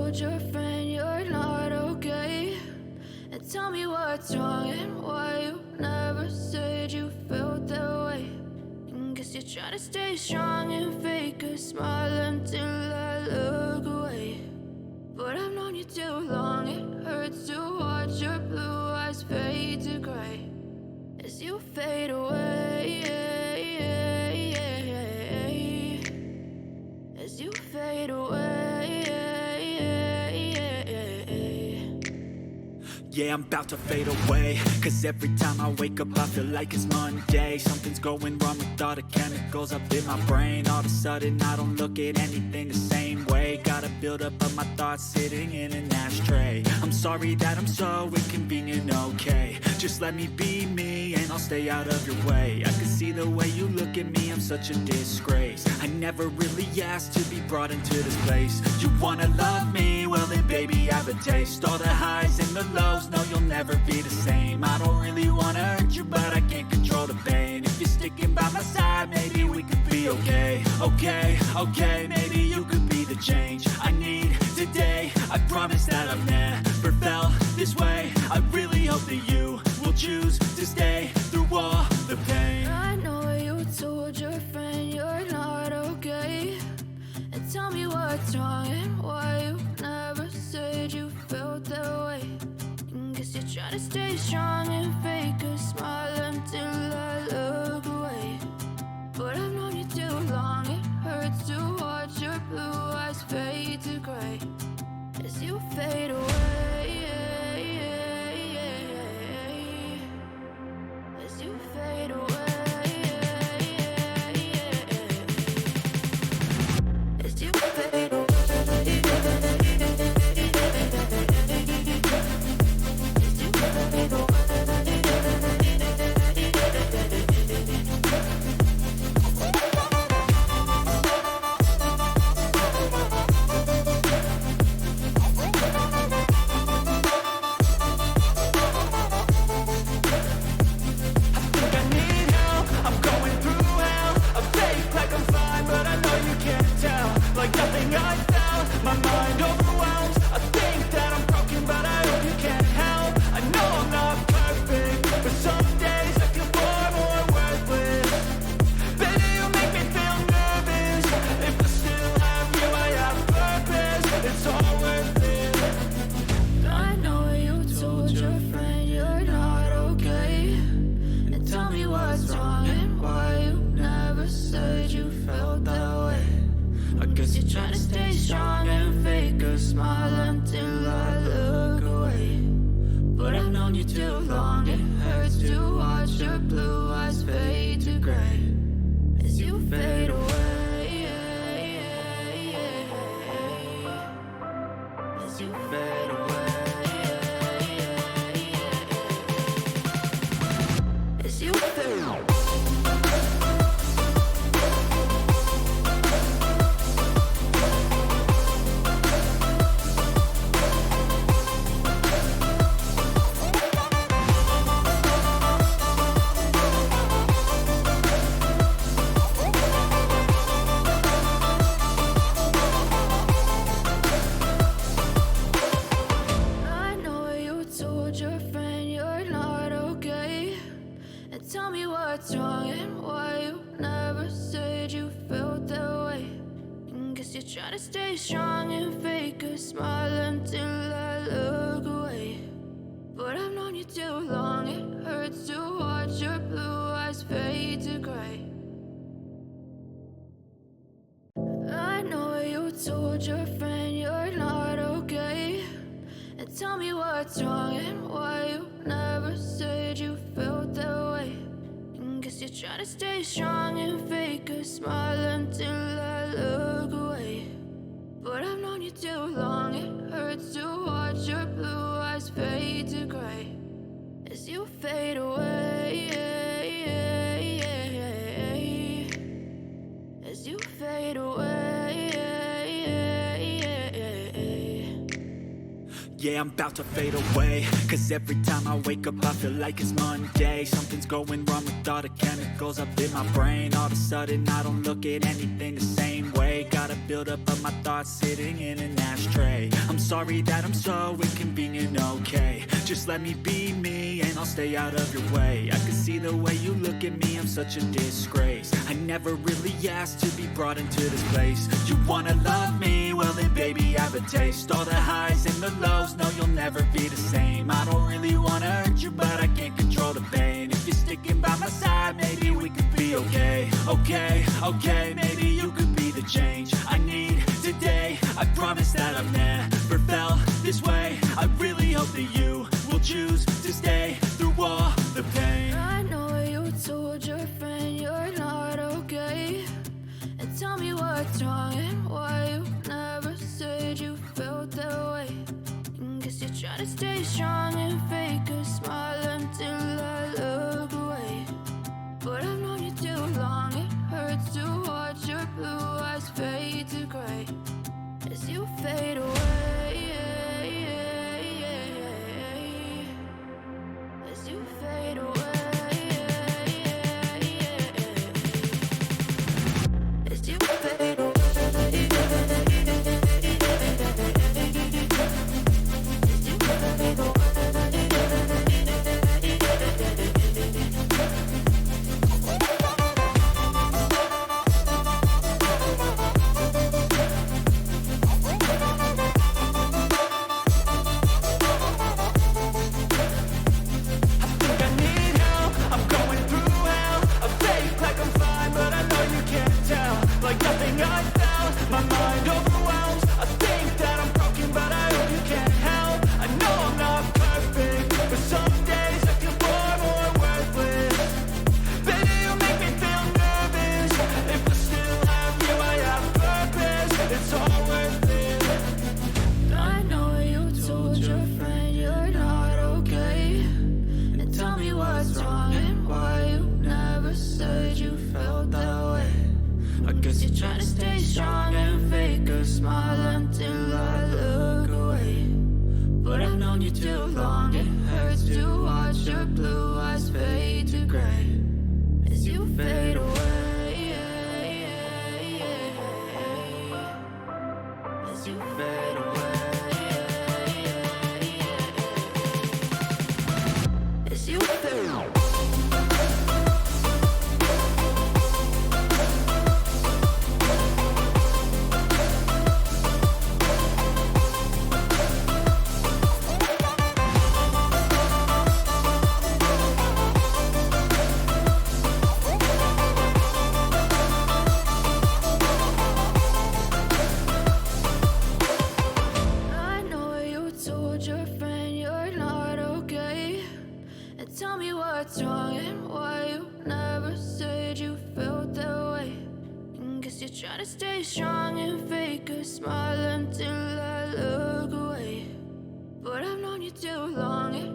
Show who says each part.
Speaker 1: told your friend you're not okay? And tell me what's wrong and why you never said you felt that way. And guess you're trying to stay strong and fake a smile until I look away. But I've known you too long, it hurts to watch your blue eyes fade to gray as you fade away, as you fade away.
Speaker 2: Yeah, I'm about to fade away, cause every time I wake up I feel like it's Monday. Something's going wrong with all the chemicals up in my brain. All of a sudden I don't look at anything the same way. Gotta build up of my thoughts sitting in an ashtray. I'm sorry that I'm so inconvenient, okay? Just let me be me and I'll stay out of your way. I can see the way you look at me, I'm such a disgrace. I never really asked to be brought into this place. You wanna love me? Well then baby have a taste. All the highs and the lows, no you'll never be the same. I don't really wanna hurt you but I can't control the pain. If you're sticking by my side, maybe we could be okay. Okay, maybe you could be the change I need today. I promise that I've never felt this way. I really hope that you will choose to stay through all the pain.
Speaker 1: I know you told your friend you're not okay. And tell me what's wrong and why you never said you felt that way. And guess you're trying to stay strong and fake a smile until I look away. But I've known you too long, it hurts to watch your blue eyes fade to gray as you fade away, as you fade away, as you fade away. Try to stay strong and fake a smile until I look away. But I've known you too long, it hurts to watch your blue eyes fade to gray as you fade away, as you fade away.
Speaker 2: Yeah, I'm about to fade away. Cause every time I wake up I feel like it's Monday. Something's going wrong with all the chemicals up in my brain. All of a sudden I don't look at anything the same way. Got a buildup of my thoughts sitting in an ashtray. I'm sorry that I'm so inconvenient, okay. Just let me be me and I'll stay out of your way. I can see the way you look at me, I'm such a disgrace. I never really asked to be brought into this place. You wanna love me? Well then baby I have a taste. All the highs and the lows, no you'll never be the same. I don't really wanna hurt you but I can't control the pain. If you're sticking by my side maybe we could be okay. Okay, maybe you could be the change I need today. I promise that I've never felt this way. I really hope that you will choose to stay through all the pain.
Speaker 1: I know you told your friend you're not okay, and tell me what's wrong and why you never said you felt that way. Guess you're trying to stay strong and fake a smile until I look away. But I've known you too long, it hurts to watch your blue eyes fade to gray as you fade away. As you fade away. As you fade away. You're trying to stay strong and fake a smile until I look away. But I've known you too long, it hurts to watch your blue eyes fade to gray as you fade away. As you fade away. As you fade away. Tell me what's wrong and why you never said you felt that way. Guess you're trying to stay strong and fake a smile until I look away. But I've known you too long.